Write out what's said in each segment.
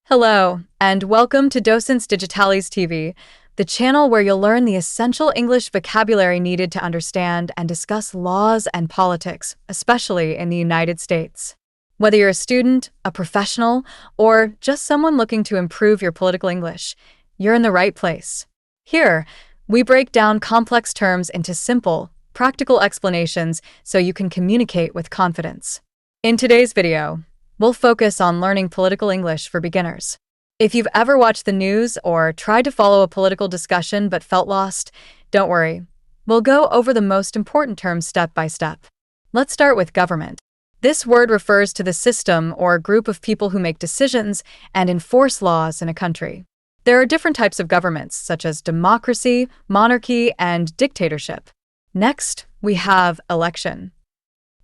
Hello, and welcome to Docens Digitalis TV, the channel where you'll learn the essential English vocabulary needed to understand and discuss laws and politics, especially in the United States. Whether you're a student, a professional, or just someone looking to improve your political English, you're in the right place. Here, we break down complex terms into simple, practical explanations so you can communicate with confidence. In today's video, we'll focus on learning political English for beginners. If you've ever watched the news or tried to follow a political discussion but felt lost, don't worry. We'll go over the most important terms step by step. Let's start with government. This word refers to the system or group of people who make decisions and enforce laws in a country. There are different types of governments, such as democracy, monarchy, and dictatorship. Next, we have election.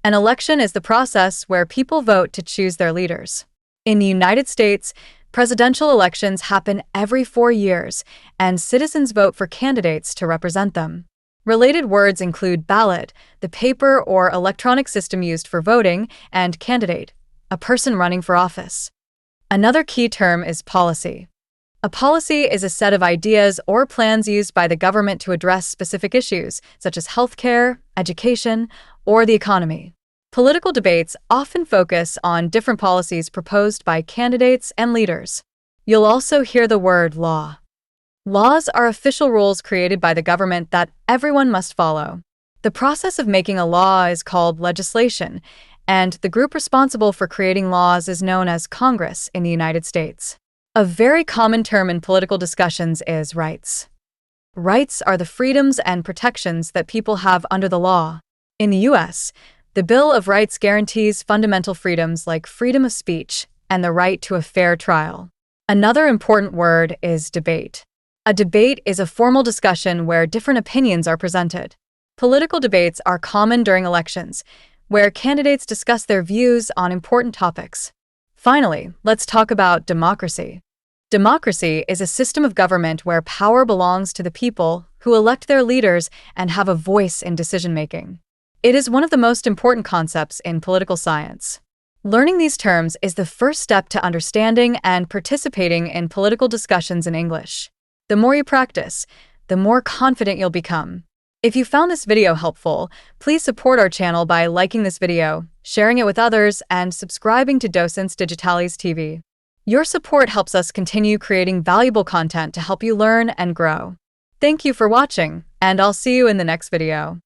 An election is the process where people vote to choose their leaders. In the United States, presidential elections happen every 4 years, and citizens vote for candidates to represent them. Related words include ballot, the paper or electronic system used for voting, and candidate, a person running for office. Another key term is policy. A policy is a set of ideas or plans used by the government to address specific issues, such as healthcare, education, or the economy. Political debates often focus on different policies proposed by candidates and leaders. You'll also hear the word law. Laws are official rules created by the government that everyone must follow. The process of making a law is called legislation, and the group responsible for creating laws is known as Congress in the United States. A very common term in political discussions is rights. Rights are the freedoms and protections that people have under the law. In the U.S., the Bill of Rights guarantees fundamental freedoms like freedom of speech and the right to a fair trial. Another important word is debate. A debate is a formal discussion where different opinions are presented. Political debates are common during elections, where candidates discuss their views on important topics. Finally, let's talk about democracy. Democracy is a system of government where power belongs to the people who elect their leaders and have a voice in decision-making. It is one of the most important concepts in political science. Learning these terms is the first step to understanding and participating in political discussions in English. The more you practice, the more confident you'll become. If you found this video helpful, please support our channel by liking this video, sharing it with others, and subscribing to Docens Digitalis TV. Your support helps us continue creating valuable content to help you learn and grow. Thank you for watching, and I'll see you in the next video.